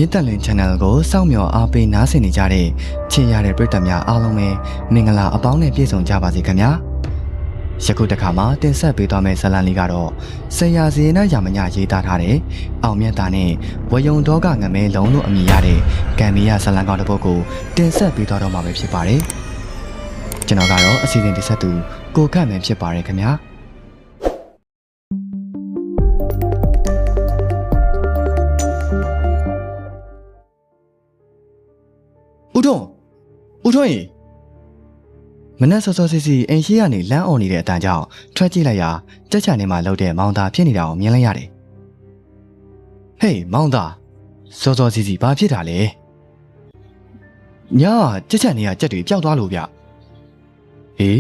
မြစ်တက်လွင် channel ကိုစောင့်မျှော်အားပေးနားဆင်နေကြတဲ့ချစ်ရတဲ့ပရိသတ်များအားလုံးပဲမင်္ဂလာအပေါင်းနဲ့ပြည့်စုံကြပါစေခင်ဗျာယခုတစ်ခါမှာတင်ဆက်ပေးသွားမယ့်ဇာတ်လမ်းလေးကတော့ဆရာဇေနရာမညရေးသားထားတဲ့အောင်မြတ်တာနဲ့ဝယုံတော်ကငမဲလုံးလို့အမည်ရတဲ့ကံမီယာဇာတ်လမ်းကောင်းတစ်ပုဒ်ကိုတင်ဆက်ပေးသွားတော့မှာပဲဖြစ်ပါတယ်ကျွန်တော်ကတော့အစီအစဉ်တင်ဆက်သူကိုခန့်မယ်ဖြစ်ပါတယ်ခင်ဗျာဦးထွန်းရေမနက်စောစောစီစီအိမ်ရှိကနေလမ်းអော်နေတဲ့အတန်ကြောင့်ထွက်ကြည့်လိုက်ရာကြက်ချန်နေမှာလှုပ်တဲ့မောင်သားဖြစ်နေတာကိုမြင်လိုက်ရတယ်ဟေးမောင်သားစောစောစီစီဘာဖြစ်တာလဲညာကြက်ချန်နေကကြက်တွေပျောက်သွားလို့ဗျဟေး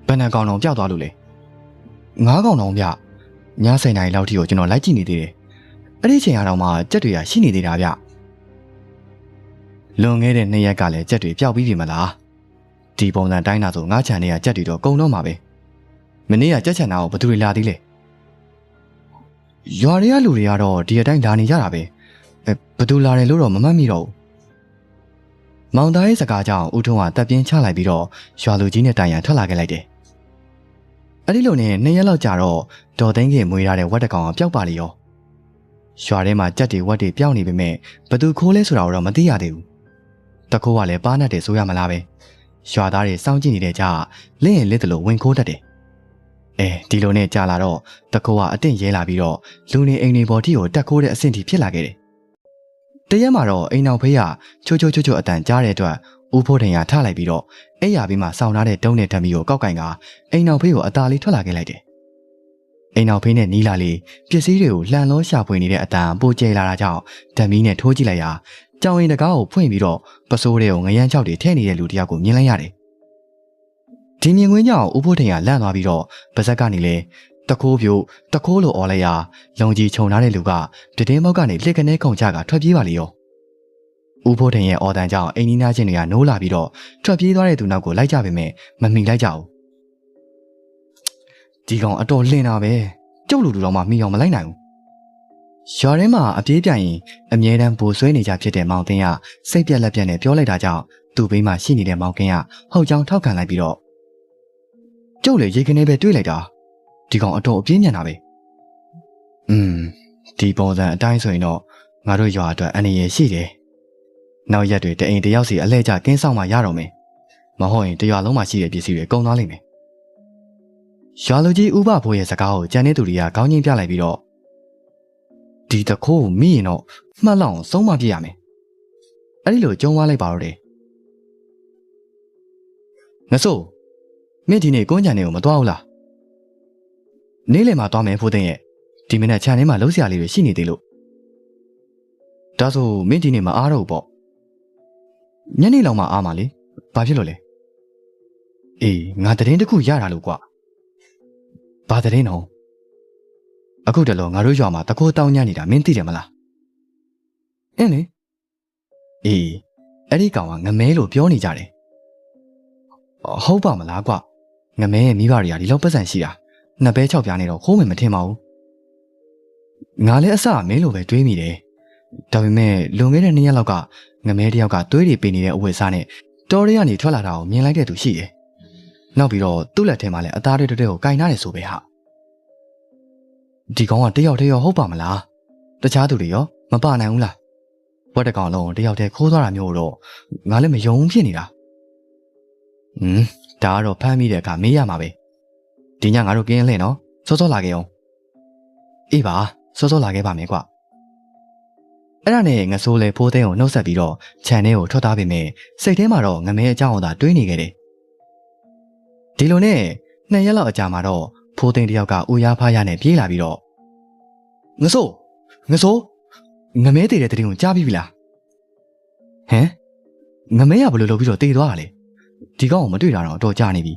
ဘယ်နှကောင်တောင်ပျောက်သွားလို့လဲ9ကောင်တောင်ဗျည7 နာရီလောက်ထိကိုကျွန်တော်လိုက်ကြည့်နေသေးတယ်အဲ့ဒီချိန်ကတော့မှကြက်တွေကရှိနေသေးတာဗျလွန်ခဲ့တဲ့2 ရက်ကလည်းကြက်တွေပျောက်ပြီးပြီမလားဒီပုံစံတိုင်းတာဆိုငါးချန်တွေကကြက်တွေတော့ကုန်တော့မှာပဲမနေ့ကကြက်ချန်တာကိုဘယ်သူတွေလာသေးလဲရွာတွေကလူတွေကတော့ဒီအတိုင်းလာနေကြတာပဲဘယ်သူလာတယ်လို့တော့မမှတ်မိတော့ဘူးမောင်သားရဲ့စကားကြောင့်ဦးထွန်းကတပ်ပြင်းချလိုက်ပြီးတော့ရွာလူကြီးနဲ့တိုင်ရန်ထွက်လာခဲ့လိုက်တယ်အဲ့ဒီလိုနဲ့2 ရက်လောက်ကြာတော့ဒေါ်သိန်းကမွေးရတဲ့ဝက်တကောင်ကပျောက်ပါလေရောရွာထဲမှာကြက်တွေဝက်တွေပျောက်နေပေမဲ့ဘယ်သူခိုးလဲဆိုတာတော့မသိရသေးဘူးတခိုးကလည်းပါးနဲ့တယ်ဆိုရမလားပဲရွာသားတွေစောင့်ကြည့်နေတဲ့ကြားလင်းရင်လစ်တယ်လို့ဝင်ခိုးတတ်တယ်ဒီလိုနဲ့ကြာလာတော့တခိုးကအတင့်ရဲလာပြီးတော့လူနေအိမ်တွေပေါ်ထိကိုတက်ခိုးတဲ့အဆင့်ထိဖြစ်လာခဲ့တယ်တရက်မှာတော့အိမ်အောင်ဖေးကချိုးအတန်ကြားတဲ့အတွက်ဦးဖိုးထင်ရထလိုက်ပြီးတော့အိယာပြီးမှစောင်းထားတဲ့တုံးနဲ့ဓာမီကိုကောက်ကင်ကအိမ်အောင်ဖေးကိုအသာလေးထွက်လာခဲ့လိုက်တယ်အိမ်အောင်ဖေးနဲ့နီးလာလေပစ္စည်းတွေကိုလှန်လောရှာဖွေနေတဲ့အတန်ပိုကျဲလာတာကြောင့်ဓာမီနဲ့ထိုးကြည့်လိုက်ရာကြောင်ရင်တကားကိုဖွင့်ပြီးတော့ပစိုးတွေကိုငရမ်းချောက်တွေထည့်နေတဲ့လူတယောက်ကိုမြင်လိုက်ရတယ်ဒီမြင်ကွင်းကြောင့်ဦးဖိုးထင်ရလန့်သွားပြီးတော့ပါဇက်ကနေလေတခိုးပြို့တခိုးလိုအော်လိုက်ရာလုံကြီးခြုံထားတဲ့လူကပြတင်းမောက်ကနေလက်ကနေခုန်ချကထွက်ပြေးပါလေရောဦးဖိုးထင်ရဲ့အော်တန်ကြောင့်အိမ်နီးနားချင်းတွေကနိုးလာပြီးတော့ထွက်ပြေးသွားတဲ့သူနောက်ကိုလိုက်ကြပေမဲ့မမိလိုက်ကြဘူးဒီကောင်အတော်လှင်တာပဲကျုပ်လူတော်မှမိအောင်မလိုက်နိုင်ဘူးရွာထဲမှာအပြေးပြိုင်ရင်အမြဲတမ်းပိုဆွဲနေကြဖြစ်တဲ့မောင်တင်းကစိတ်ပြက်လက်ပြက်နဲ့ပြောလိုက်တာကြောင့်သူ့ဘေးမှာရှိနေတဲ့မောင်ကင်းကဟုတ်ကြောင်းထောက်ခံလိုက်ပြီးတော့ကျုပ်လေရေကနေပဲတွေးလိုက်တာဒီကောင်အတော်အပြင်းညံတာပဲဒီပုံစံအတိုင်းဆိုရင်တော့ငါတို့ရွာအတွက်အန္တရာယ်ရှိတယ်နောက်ရက်တွေတအိမ်တယောက်စီအလဲကျကင်းဆောင်မှရတော့မယ်မဟုတ်ရင်တရွာလုံးမှာရှိတဲ့ပစ္စည်းတွေကုန်သွားလိမ့်မယ်ရွာလူကြီးဥပဖိုးရဲ့စကားကိုကြံတဲ့သူတွေကခေါင်းငိမ့်ပြလိုက်ပြီးတော့ဒီတခိုးကိုမိရင်တော့မှတ်လောက်အောင်ဆုံးမပြရမယ်အဲ့ဒီလိုကြုံသွားလိုက်ပါတော့တယ်ငဆိုးမင်းဒီနေ့ကွန်းကြံနေကိုမသွားဘူးလားနေ့လယ်မှာသွားမယ်ဖိုးသိန်းရဲ့ဒီမနေ့ခြံထဲမှာလှုပ်ရှားလေးတွေရှိနေသေးလို့ဒါဆိုမင်းဒီနေ့မအားတော့ဘူးပေါ့ညနေလောက်မှအားမှာလေဘာဖြစ်လို့လဲငါသတင်းတစ်ခုရတာလို့ကွာဘာသတင်းတော့အခုတလောငါတို့ရွာမှာတခိုးတောင်းညံ့နေတာမင်းသိတယ်မလားအင်းလေအဲ့ဒီကောင်ကငမဲလို့ပြောနေကြတယ်ဟုတ်ပါမလားကွငမဲရဲ့မိဘတွေကဒီလောက်ပတ်စံရှိတာနှစ်ပဲ6 ပြားနေတော့ခိုးမယ်မထင်ပါဘူးငါလည်းအစမင်းလိုပဲတွေးမိတယ်ဒါပေမဲ့လွန်ခဲ့တဲ့2 ရက်လောက်ကငမဲတယောက်ကသွေးတွေပေးနေတဲ့အဝတ်အစားနဲ့တော်ရဲကနေထွက်လာတာကိုမြင်လိုက်တဲ့သူရှိတယ်နောက်ပြီးတော့သူ့လက်ထဲမှာလည်းအသားတွေကိုကင်ထားတယ်ဆိုပဲဟာဒီကောင်ကတယောက်တည်းရောဟုတ်ပါမလားတခြားသူတွေရောမပါနိုင်ဘူးလားဝက်တကောင်လုံးတယောက်တည်းခိုးသွားတာမျိုးတော့ငါလည်းမယုံဖြစ်နေတာဒါကတော့ဖမ်းမိတဲ့အခါမေးရမှာပဲဒီညငါတို့ကင်းလှည့်နော်စောစောလာခဲ့အောင်အေးပါစောစောလာခဲ့ပါမယ်ကွအဲ့ဒါနဲ့ငဆိုးလေဖိုးသိန်းကိုနှုတ်ဆက်ပြီးတော့ခြံထဲကိုထွက်သွားပေမဲ့စိတ်ထဲမှာတော့ငမဲအကြောင်းအသာတွေးနေခဲ့တယ်ဒီလိုနဲ့2 ရက်လောက်အကြာမှာတော့ဖိုးသိန်းတယောက်ကဦးရဖားရနဲ့ပြေးလာပြီးတော့ငဆိုးငမဲတည်တဲ့တရင်ကိုကြားပြီးပြီလားဟမ်ငမဲရဘယ်လိုလုပ်ပြီးတော့တည်သွားတာလဲဒီကောင်ကိုမတွေ့တာတော့တော်ကြာနေပြီ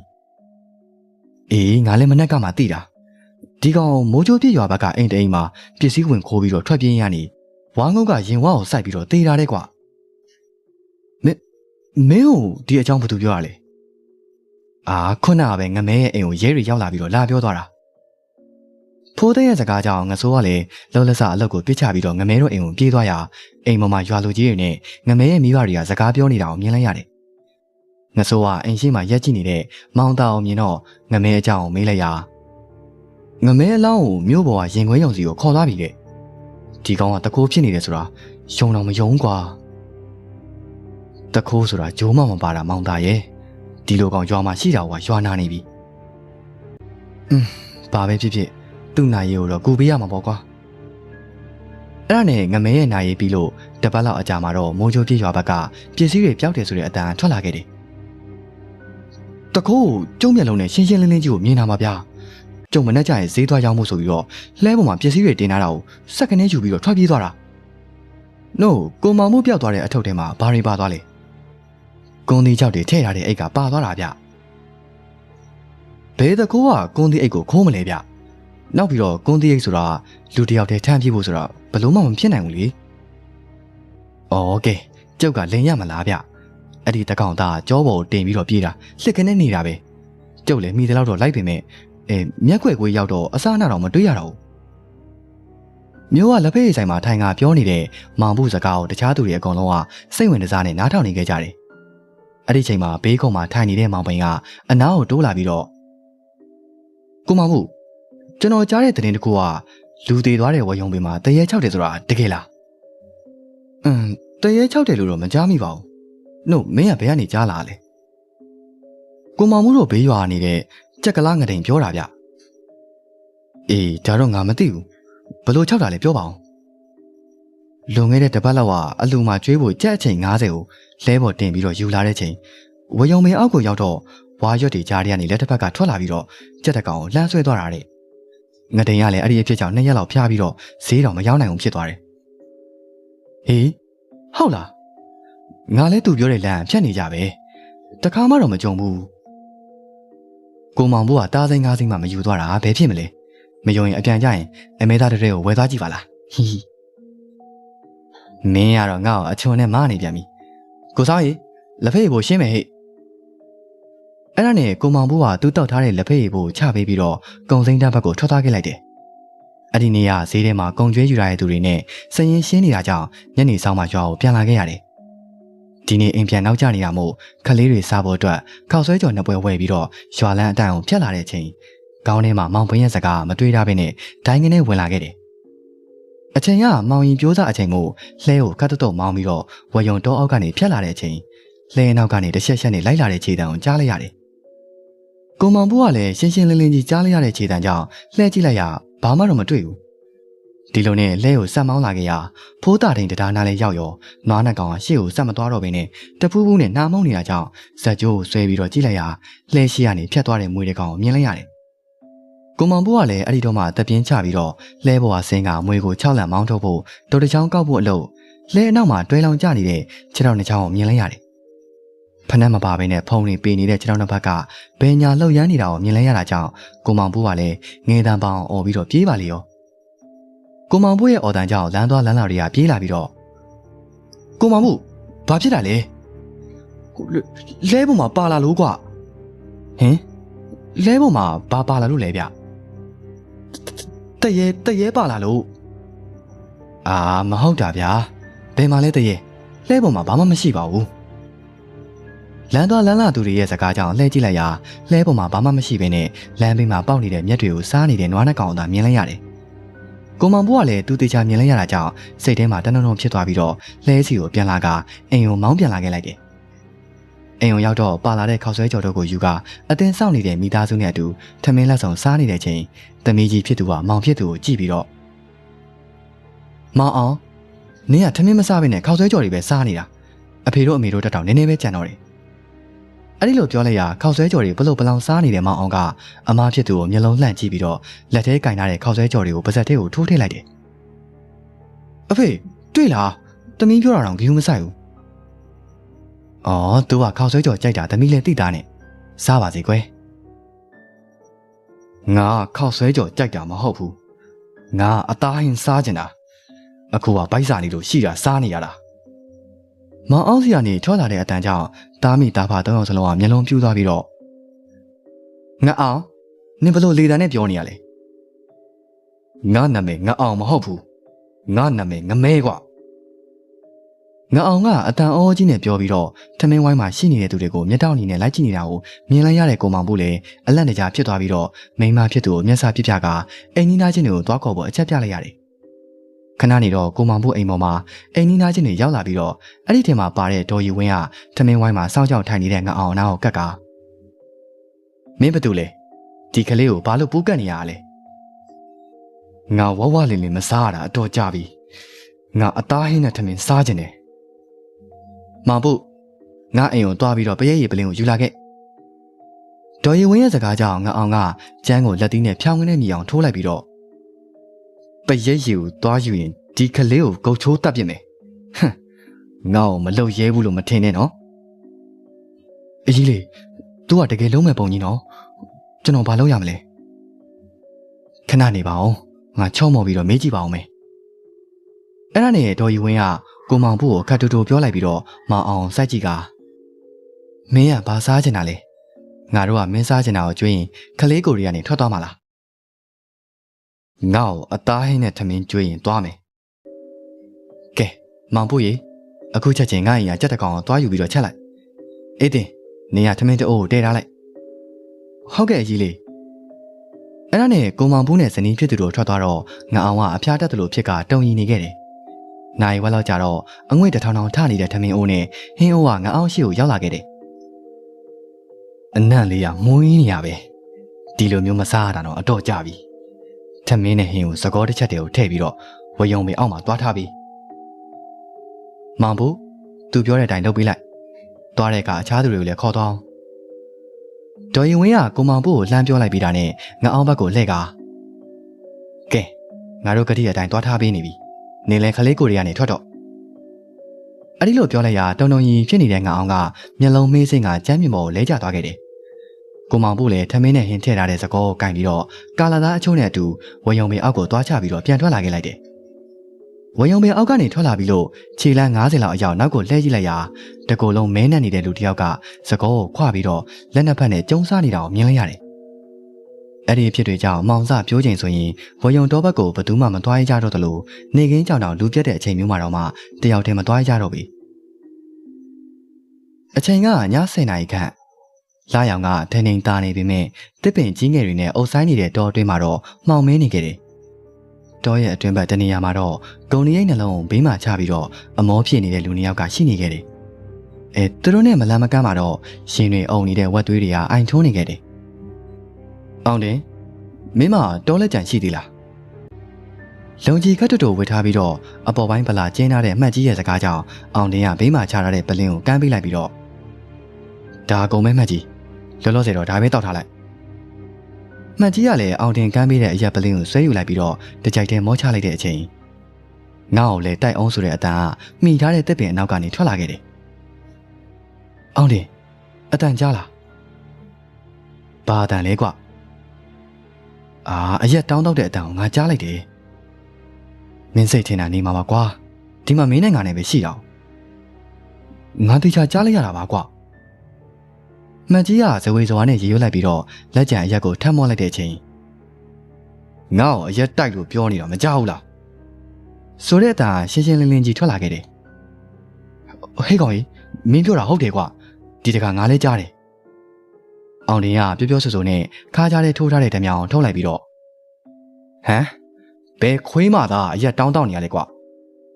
ငါလည်းမနက်ကမှသိတာဒီကောင်မိုးချိုးပြရွာဘက်ကအိမ်တအိမ်မှာပစ္စည်းဝင်ခိုးပြီးတော့ထွက်ပြေးရနေဝါငုတ်ကရင်ဝါကိုစိုက်ပြီးတော့တည်တာတဲ့ကွာမင်းကိုဒီအကြောင်းဘာသူပြောရလဲခုနကပဲငမဲရဲ့အိမ်ကိုရဲတွေရောက်လာပြီးတော့လာပြောသွားတာ ဖိုးတဲ့ရဲ့စကားကြောင့်ငဆိုးကလည်းလောလက်စအလုပ်ကိုပြစ်ချပြီးတော့ငမဲတို့အိမ်ကိုပြေးသွားရာအိမ်ပေါ်မှာရွာလူကြီးတွေနဲ့ငမဲရဲ့မိဘတွေကစကားပြောနေတာကိုမြင်လိုက်ရတယ်ငဆိုးကအိမ်ရှိမှရက်ကြည့်နေတဲ့မောင်သားအောင်မြင်တော့ငမဲအကြောင်းကိုမေးလိုက်ရာငမဲအလောင်းကိုမြို့ပေါ်ကရင်ခွဲရုံစီကိုခေါ်သွားပြီတဲ့ဒီကောင်ကတကိုးဖြစ်နေတယ်ဆိုတာယုံတော့မယုံကွာတကိုးဆိုတာဂျိုးမပါတာမောင်သားရဲ့ဒီလိုကောင်ရွာမှာရှိတာကရွာနာနေပြီဘာပဲဖြစ်ဖြစ်သူ့နိုင်ရည်ကိုတော့ကူပေးရမှာပေါ့ကွာအဲ့ဒါနဲ့ငမဲရဲ့နိုင်ရည်ပြီးလို့တပတ်လောက်အကြာမှာတော့မိုးချိုးပြေးရွာဘက်ကပစ္စည်းတွေပျောက်တယ်ဆိုတဲ့အတန်ထွက်လာခဲ့တယ်တကိုးကျုံမျက်လုံးနဲ့ရှင်းရှင်းလင်းလင်းကြီးကိုမြင်လာမှာဗျာကျုံမနဲ့ကြရင်ဈေးသွားရောက်မှုဆိုပြီးတော့လှဲပေါ်မှာပစ္စည်းတွေတင်ထားတာကိုစက်ကနေယူပြီးတော့ထွက်ပြေးသွားတာနို့ကိုမောင်မှုပျောက်သွားတဲ့အထုပ်ထဲမှာဘာတွေပါသွားလဲကွန်ဒီကြောက်တွေထည့်ထားတဲ့အိတ်ကပါသွားတာဗျဘယ်တကိုးကကွန်ဒီအိတ်ကိုခိုးမလဲဗျနောက်ပြီးတော့ကွန်ဒီအိတ်ဆိုတာလူတယောက်တည်းထမ်းပြေးဖို့ဆိုတော့ဘလို့မှမဖြစ်နိုင်ဘူးလေ။အော်ကဲကျုပ်ကလင်ရမလားဗျအဲ့ဒီတကောင်သားကြောပေါ်တင်ပြီးတော့ပြေးတာလှစ်ကနေနေတာပဲကျုပ်လည်းမိတယ်တော့လိုက်ပေမဲ့မျက်ခွက်ကွေးရောက်တော့အစားအနာတော့မတွေ့ရတော့ဘူးမျိုးကလက်ဖက်ရည်ဆိုင်မှာထိုင်ကပြောနေတဲ့မောင်ဘူးစကားကိုတခြားသူတွေအကုန်လုံးကစိတ်ဝင်စားနေနားထောင်နေခဲ့ကြတယ်အဲ့ဒီချိန်မှာဘေးကုန်းမှာထိုင်နေတဲ့မောင်ပိန်ကအနားကိုတိုးလာပြီးတော့ကိုမောင်ဘူးကျွန်တော်ကြားတဲ့သတင်းတစ်ခုကလူသေးသွားတဲ့ဝယုံပင်မှာတရေ6တယ်ဆိုတာတကယ်လားတရေ6တယ်လို့တော့မကြားမိပါဘူးနို့မင်းကဘယ်ကနေကြားလာလဲကိုမောင်မှုတို့ဘေးရွာနေတဲ့ကြက်ကလားငတိန်ပြောတာဗျအေးဒါတော့ငါမသိဘူးဘလို့6တာလဲပြောပါအောင်လွန်ခဲ့တဲ့တပတ်လောက်ကအလူမှာကျွေးဖို့ကြက်အချိန်90ကိုလဲပေါ်တင်ပြီးတော့ယူလာတဲ့ချိန်ဝယုံပင်အောက်ကိုရောက်တော့ဝါရွက်တွေကြားထဲကနေလက်တစ်ဖက်ကထွက်လာပြီးတော့ကြက်တကောင်ကိုလှမ်းဆွဲသွားတာတဲ့ငတိန်ကလည်းအဲ့ဒီအဖြစ်ကြောင့်2ရက်လောက်ဖျားပြီးတော့ဈေးတော်မရောက်နိုင်အောင်ဖြစ်သွားတယ်ဟေးဟုတ်လားငါလည်းသူပြောတဲ့လမ်းဖြတ်နေကြပဲတခါမှတော့မကြုံဘူးကိုမောင်ဘိုးကတားစိမ့်ကားစိမ့်မှမယူသွားတာဘယ်ဖြစ်မလဲမယုံရင်အပြန်ကြရင်အမဲသားတဲ့ကိုဝယ်သွားကြည့်ပါလားဟီဟီမင်းကတော့ငါ့ကိုအချွန်နဲ့မနေပြန်ပြီကိုစားရေလက်ဖက်ရည်ကိုရှင်းမယ်ဟဲ့အဲ့ဒါနဲ့ကိုမောင်ဘိုးကသူ့တောက်ထားတဲ့လက်ဖက်ရည်ကိုချပေးပြီးတော့ကုံစိမ့်တန်းဘက်ကိုထွက်သွားခဲ့လိုက်တယ်အဲ့ဒီနေ့ကဈေးထဲမှာကုံကျွေးယူရတဲ့သူတွေနဲ့စရင်ရှင်းနေတာကြောင့်ညနေဆောင်မှရွာကိုပြန်လာခဲ့ရတယ်ဒီနေ့အိမ်ပြန်နောက်ကျနေတာမို့ခလေးတွေစားဖို့အတွက်ခောက်ဆွဲကြော်နှစ်ပွဲဝယ်ပြီးတော့ရွာလန်းအတန်အောင်ဖြတ်လာတဲ့အချိန်ကောင်းထဲမှာမောင်ပင်းရဲ့စကားမတွေးထားဘဲနဲ့ဒိုင်းကနေဝင်လာခဲ့တယ်အချိန်ကမောင်ရင်ပြိုးစားအချိန်မို့လှဲကိုကတ်တုတ်မောင်းပြီးတော့ဝယုံတောအောက်ကနေဖြတ်လာတဲ့အချိန်လှဲနောက်ကနေတစ်ချက်နဲ့လိုက်လာတဲ့ခြေတံကိုကြားလိုက်ရတယ်ကိုမောင်ဘိုးကလည်းရှင်းရှင်းလင်းလင်းကြီးကြားလိုက်ရတဲ့ခြေတံကြောင့်လှဲကြည့်လိုက်ရဘာမှတော့မတွေ့ဘူးဒီလိုနဲ့လဲကိုစက်မောင်းလာခဲ့ရဖိုးတာထိန်တရားနားလဲရောက်ရောနွားနှကောင်ကရှေ့ကိုစက်မသွားတော့ဘဲနဲ့တဖူးဖူးနဲ့နှာမုံနေတာကြောင့်ဇက်ကျိုးကိုဆွဲပြီးတော့ကြည့်လိုက်ရလှဲရှိရနေဖြတ်သွားတဲ့မွေးတဲ့ကောင်ကိုမြင်လိုက်ရတယ်ကိုမောင်ဘိုးကလည်းအဲ့ဒီတော့မှတပြင်းချပြီးတော့လှဲပေါ်ကဆင်းကမွေးကို6လန့်မောင်းထုတ်ဖို့တော်တချောင်းကောက်ဖို့အလုပ်လှဲအနောက်မှာတွဲလောင်ကျနေတဲ့ခြေထောက်နှစ်ချောင်းကိုမြင်လိုက်ရတယ်ဖနက်မပါဘဲနဲ့ဖုံးနေပေးနေတဲ့ခြေထောက်နှစ်ဖက်ကဘယ်ညာလှုပ်ရမ်းနေတာကိုမြင်လိုက်ရတာကြောင့်ကိုမောင်ဘိုးကလည်းငယ်တန်းပေါင်းအော်ပြီးတော့ပြေးပါလေရောကိုမောင်ဘိုးရဲ့အော်တန်ကြောင့်လမ်းသွားလမ်းလာတွေကပြေးလာပြီးတော့ကိုမောင်ဘိုးဘာဖြစ်တာလဲလဲပေါ်မှာပါလာလို့ကွာဟင်လဲပေါ်မှာဘာပါလာလို့လဲဗျတရေပါလာလို့မဟုတ်တာဗျာဘယ်မှာလဲတရေလဲပေါ်မှာဘာမှမရှိပါဘူးလမ်းသွားလမ်းလာသူတွေရဲ့စကားကြောင့်လှည့်ကြည့်လိုက်ရာလဲပေါ်မှာဘာမှမရှိဘဲနဲ့လမ်းဘေးမှာပေါက်နေတဲ့မြက်တွေကိုစားနေတဲ့နွားနှကောင်သာမြင်လိုက်ရတယ်ကိုမောင်ဘိုးကလည်းသူတေချာမြင်လိုက်ရတာကြောင့်စိတ်ထဲမှာတနှုံဖြစ်သွားပြီးတော့လှဲစီကိုပြန်လာကအိမ်ကိုမောင်းပြန်လာခဲ့လိုက်တယ်။အိမ်ကိုရောက်တော့ပါလာတဲ့ခောက်ဆွဲကြော်တို့ကိုယူကအတင်းစောင့်နေတဲ့မိသားစုနဲ့အတူထမင်းလက်ဆောင်စားနေတဲ့ချိန်သမီးကြီးဖြစ်သူကမောင်ဖြစ်သူကိုကြည့်ပြီးတော့မောင်အောင်နင်းကထမင်းမစားဘဲနဲ့ခောက်ဆွဲကြော်တွေပဲစားနေတာအဖေတို့အမေတို့တက်တောင်နည်းနည်းပဲကြံတော့တယ်။အဲ့ဒီလိုပြောလိုက်ရခောက်ဆွဲကြော်တွေဘလို့ဘလောင်စားနေတဲ့မောင်အောင်ကအမားဖြစ်သူကိုမျက်လုံးလှန့်ကြည့်ပြီးတော့လက်ထဲကင်ထားတဲ့ခောက်ဆွဲကြော်တွေကိုပါဇက်ထဲကိုထိုးထည့်လိုက်တယ်။အဖေတွေ့လားသမီးပြောတာတော့ဂီယူမဆိုင်ဘူး။အော်သူကခောက်ဆွဲကြော်ကြိုက်တာသမီးလည်းသိတာနဲ့စားပါစေကွယ်။ငါခောက်ဆွဲကြော်ကြိုက်တာမဟုတ်ဘူး။ငါအသားဟင်းစားကျင်တာအခုကဗိုက်စာနေလို့ရှိတာစားနေရတာ။မောင်အောင်စီကနေထွက်လာတဲ့အတန်ကြောင့်တားမိတားဖာ3ယောက်စလုံးကမျက်လုံးပြူးသွားပြီးတော့ငါအောင်နင်ဘလို့လေတံနဲ့ပြောနေရလဲ ငါနာမည်ငါအောင်မဟုတ်ဘူးငါနာမည်ငမဲကွာငါအောင်ကအတန်အောကြီးနဲ့ပြောပြီးတော့ထမင်းဝိုင်းမှာရှိနေတဲ့သူတွေကိုမျက်တောင်အနေနဲ့လိုက်ကြည့်နေတာကိုမြင်လိုက်ရတဲ့ကိုမောင်ဘူးလည်းအလန့်တကြားဖြစ်သွားပြီးတော့မိန်းမဖြစ်သူကိုမျက်စာပြစ်ပြကအိမ်နီးနားချင်းတွေကိုသွားခေါ်ဖို့အချက်ပြလိုက်ရတယ်ခဏနေတော့ကိုမောင်ဘူးအိမ်ပေါ်မှာအိမ်နီးနားချင်းတွေရောက်လာပြီးတော့အဲ့ဒီထဲမှာပါတဲ့ဒေါ်ယူဝင်းကထမင်းဝိုင်းမှာစောင့်ကြောက်ထိုင်နေတဲ့ငါအောင်နားကိုကတ်ကမင်းဘာတူလဲဒီကလေးကိုဘာလို့ပူးကတ်နေရလဲငါဝဝလင်းလင်းမစားရတာအတော်ကြပြီငါအသားဟင်းနဲ့ထမင်းစားခြင်းတယ်မောင်ဘူးငါအိမ်ကိုတွားပြီးတော့ပရဲရည်ပလင်းကိုယူလာခဲ့ဒေါ်ရီဝင်းရဲ့စကားကြောင့်ငါအောင်ကကျန်းကိုလက်သီးနဲ့ဖြောင်းခင်းနဲ့မြည်အောင်ထိုးလိုက်ပြီးတော့ပရဲရည်ကိုတွားယူရင်ဒီကလေးကိုဂုတ်ချိုးတက်ပြစ်မယ်ဟမ်ငါ့ကိုမလုပ်ရဲဘူးလို့မထင်နဲ့နော်အကြီးလေး तू ကတကယ်လုံးမဲ့ပုံကြီးနော်ကျွန်တော်ဘာလုပ်ရမလဲခဏနေပါအောင်ငါချော့မော်ပြီးတော့မေးကြည့်ပါအောင်မယ်အဲ့ဒါနဲ့ဒေါ်ရီဝင်းကကိုမောင်ဘူးကိုခတ်တူတူပြောလိုက်ပြီးတော့မောင်အောင်စိုက်ကြည့်ကမင်းကဘာစားချင်တာလဲငါတို့ကမင်းစားချင်တာကိုကြွေးရင်ခလေးကိုရီကနေထွက်သွားမှာလားငါ့ကိုအသားဟင်းနဲ့ထမင်းကြွေးရင်သွားမယ်ကဲမောင်ဘူးရေအခုချက်ချင်းငါ့အိမ်ကကြက်တကောင်ကိုသွားယူပြီးတော့ချက်လိုက်အေးတင်နေရထမင်းတအိုးကိုတည်ထားလိုက်ဟုတ်ကဲ့အကြီးလေးအဲ့ဒါနဲ့ကိုမောင်ဘူးနဲ့ဇနီးဖြစ်သူတို့ထွက်သွားတော့ငါအောင်ကအဖျားတက်တယ်လို့ဖြစ်ကတုံရီနေခဲ့တယ်နိုင်ဝက်လောက်ကြာတော့အငွေ့တထောင်ထောင်ထနေတဲ့ထမင်းအိုးနဲ့ဟင်းအိုးကငါအောင်ရှိကိုရောက်လာခဲ့တယ်အနံ့လေးကမွေးနေရပဲဒီလိုမျိုးမစားရတာတော့အတော့ကြပြီထမင်းနဲ့ဟင်းကိုစကောတစ်ချက်တည်းကိုထည့်ပြီးတော့ဝယုံမေအောက်မှာသွားထားပြီးမောင်ဘူးသူပြောတဲ့အတိုင်းလုပ်ပေးလိုက်သွားတဲ့အခါအခြားသူတွေကိုလည်းခေါ်သွားအောင်ဒေါ်ရင်ဝင်းကကိုမောင်ဘူးကိုလှမ်းပြောလိုက်ပြီးတာနဲ့ငါအောင်ဘက်ကိုလှည့်ကကဲငါတို့ကတိအတိုင်းသွားထားပေးနေပြီနေလဲခလေးကိုတွေကနေထွက်တော့အဲ့ဒီလိုပြောလိုက်ရတုံတုံကြီးဖြစ်နေတဲ့ငါအောင်ကမျက်လုံးမေးစိမ့်ကကျမ်းမြေပေါ်ကိုလဲကျသွားခဲ့တယ်ကိုမောင်ဘူးလည်းထမင်းနဲ့ဟင်းထည့်ထားတဲ့စကောကိုကင်ပြီးတော့ကာလာသားအချိုးနဲ့အတူဝယုံမေအောက်ကိုသွားချပြီးတော့ပြန်ထွက်လာခဲ့လိုက်တယ်ဝယုံမေအောက်ကနေထွက်လာပြီးလို့ခြေလမ်း90လောက်အရောက်နောက်ကိုလှည့်ကြည့်လိုက်ရတကူလုံးမဲနဲ့နေတဲ့လူတစ်ယောက်ကစကောကိုခွာပြီးတော့လက်နှစ်ဖက်နဲ့ကျုံစားနေတာကိုမြင်လိုက်ရတယ်အဲ့ဒီဖြစ်တွေကြောင့်မောင်စပြိုးချိန်ဆိုရင်ဝယုံတော်ဘက်ကိုဘသူမှမသွားရကြတော့သလိုနေကင်းကြောင်တောင်လူပြတ်တဲ့အချိန်မျိုးမှာတော့မှတယောက်တည်းမသွားရကြတော့ပြီအချိန်ကည10:00 နာရီခန့်လာရောင်ကထင်းထင်းသားနေပေမဲ့တစ်ပင်ကြီးငယ်တွေနဲ့အုပ်ဆိုင်နေတဲ့တောအတွင်းမှာတော့မှောင်မင်းနေခဲ့တယ်တောရဲ့အတွင်းဘက်တနေရာမှာတော့ဂုံရိပ်နှလုံးဘေးမှာချပြီးတော့အမောဖြစ်နေတဲ့လူနှစ်ယောက်ကရှိနေခဲ့တယ်သူတို့နဲ့မလန်မကမ်းမှာတော့ရှင်တွေအုံနေတဲ့ဝက်သွေးတွေကအိုင်ထုံးနေခဲ့တယ်အောင်တင်မင်းမတောလက်ကြံရှိသေးလားလုံကြီးခတ်တူဝေထားပြီးတော့အပေါ်ပိုင်းဗလာကျင်းထားတဲ့အမှတ်ကြီးရဲ့စကားကြောင့်အောင်တင်ကဘေးမှာချထားတဲ့ပလင်းကိုကမ်းပေးလိုက်ပြီးတော့ဒါအကုန်မဲမှတ်ကြီးလောလောဆယ်တော့ဒါပဲတောက်ထားလိုက်မှတ်ကြီးကလည်းအောင်တင်ကမ်းပေးတဲ့အရက်ပလင်းကိုဆွဲယူလိုက်ပြီးတော့တကြိုက်တည်းမောချလိုက်တဲ့အချိန်ငါ့ကိုလည်းတိုက်အောင်ဆိုတဲ့အတန်ကမိထားတဲ့တစ်ပင်အနောက်ကနေထွက်လာခဲ့တယ်အောင်တင်အတန်ကြားလားဘာအတန်လဲကွအရက်တောင်းတော့တဲ့အတန်ကိုငါကြားလိုက်တယ်မင်းစိတ်ထင်တာနေမှာပါကွာဒီမှာမင်းနဲ့ငါနဲ့ပဲရှိတော့ငါတေချာကြားလိုက်ရတာပါကွာမှန်ကြီးကဇဝေဇွာနဲ့ရေရွတ်လိုက်ပြီးတော့လက်ကြံအရက်ကိုထပ်မော့လိုက်တဲ့အချိန်ငါ့ကိုအရက်တိုက်လို့ပြောနေတော့မကြောက်ဘူးလားဆိုတဲ့အတန်ရှင်းရှင်းလင်းလင်းကြီးထွက်လာခဲ့တယ်ဟေးကောင်ကြီးမင်းပြောတာဟုတ်တယ်ကွာဒီတခါငါလည်းကြားတယ်အောင်တင်ကပြောပြောဆိုဆိုနဲ့ခါးကြားထဲထိုးထားတဲ့ဓမြောင်ထုတ်လိုက်ပြီးတော့ဟမ်ဘယ်ခွေးမှသာအရက်တောင်းတောင်းနေရလဲကွာ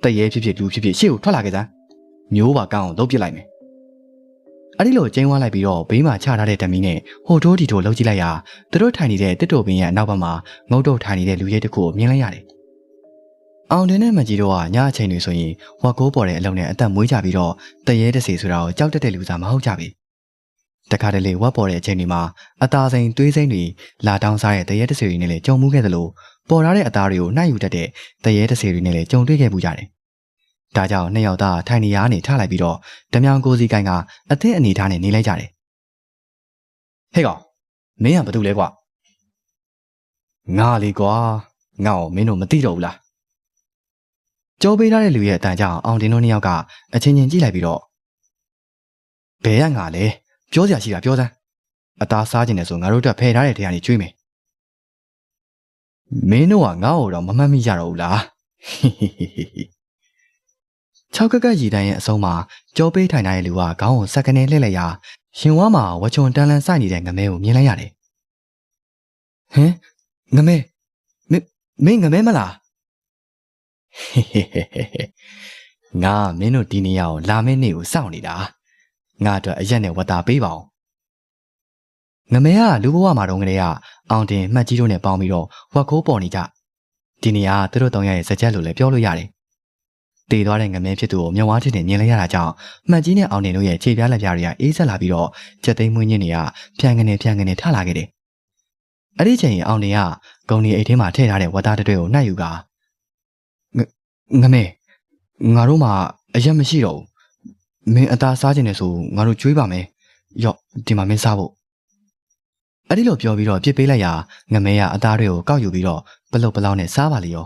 တရဲဖြစ်ဖြစ်လူဖြစ်ဖြစ်ရှေ့ကိုထွက်လာခဲ့စမ်းမျိုးပါကန်းအောင်လှုပ်ပစ်လိုက်မယ်အဲ့ဒီလိုကျင်းဝါလိုက်ပြီးတော့ဘေးမှာချထားတဲ့ဓမီနဲ့ဟိုတိုးတီတိုးလှုပ်ကြည့်လိုက်ရသူတို့ထိုင်နေတဲ့တစ်တိုပင်ရဲ့အနောက်ဘက်မှာငုတ်တုတ်ထိုင်နေတဲ့လူရဲတစ်ခုကိုမြင်လိုက်ရတယ်အောင်တင်နဲ့မကြီးတို့ကညအချိန်တွေဆိုရင်ဝက်ကိုးပေါ်တဲ့အလုံးနဲ့အသက်မွေးကြပြီးတော့တရဲတစီဆိုတာကိုကြောက်တတ်တဲ့လူစားမဟုတ်ကြပြီတခါတလေဝက်ပေါ်တဲ့အချိန်တွေမှာအသားစိမ်သွေးစိမ်တွေလာတောင်းစားတဲ့တရဲတစီတွေနဲ့လည်းကြုံမှုခဲ့သလိုပေါ်ထားတဲ့အသားတွေကိုနှိုက်ယူတတ်တဲ့တရဲတစီတွေနဲ့လည်းကြုံတွေ့ခဲ့မှုကြတယ်။ဒါကြောင့်နှစ်ယောက်သားထိုင်နေရာကနေထလိုက်ပြီးတော့ဓမြောင်ကိုစီကိုင်းကအသင်းအနေထားနဲ့နေလိုက်ကြတယ်။ဟေ့ကောင်မင်းကဘာလုပ်လဲကွာ။ငါလေကွာငါ့ကိုမင်းတို့မသိတော့ဘူးလား။ကြောပေးထားတဲ့လူရဲ့အတန်ကြောင့်အောင်တင်တို့နှစ်ယောက်ကအချင်းချင်းကြည့်လိုက်ပြီးတော့ဘယ်ကငါလဲပြောစရာရှိတာပြောစမ်းအသားစားခြင်းနဲ့ဆိုငါတို့တက်ဖယ်ထားတဲ့ထဲကနေကျွေးမယ် မင်းတို့ကငါ့ကိုတော့မမှတ်မိကြတော့ဘူးလား၆ကကရီတန်းရဲ့အဆုံးမှာကြောပေးထိုင်ထားတဲ့လူကခေါင်းကိုစက္ကနဲ့လှည့်လိုက်ရာရှင်ဝါမှာဝချွန်တန်လန်စိုက်နေတဲ့ငမဲကိုမြင်လိုက်ရတယ်ဟင်ငမဲမင်းငမဲမလားငါမင်းတို့ဒီနေရာကိုလာမယ့်နေ့ကိုစောင့်နေတာငါအတွက်အရက်နဲ့ဝတ်တာပေးပါအောင်ငမဲကလူဘဝမှာတုန်းကတည်းကအောင်တင်မှတ်ကြီးတို့နဲ့ပေါင်းပြီးတော့ဝက်ခိုးပေါ်နေကြဒီနေရာသူတို့တောင်းရရဲ့စကြက်လို့လည်းပြောလို့ရတယ်တည်သွားတဲ့ငမဲဖြစ်သူကိုမြဝါးထစ်နဲ့မြင်လိုက်ရတာကြောင့်မှတ်ကြီးနဲ့အောင်တင်တို့ရဲ့ခြေပြားလက်ပြားတွေကအေးဆက်လာပြီးတော့ကြက်သိမ်းမွေးညင်းတွေကဖြန်ကနေထလာခဲ့တယ်အဲ့ဒီချိန်အောင်တင်ကဂုံဒီအိတ်ထဲမှာထည့်ထားတဲ့ဝတ်သားတစ်တွေကိုနှိုက်ယူကငမဲငါတို့မှအရက်မရှိတော့ဘူးမင်းအသားစားခြင်းနဲ့ဆိုငါတို့ကြွေးပါမယ်ရော့ဒီမှာမင်းစားဖို့အဲ့ဒီလိုပြောပြီးတော့ပြစ်ပေးလိုက်ရာငမဲကအသားတွေကိုကောက်ယူပြီးတော့ပလုတ်ပလောင်းနဲ့စားပါလေရော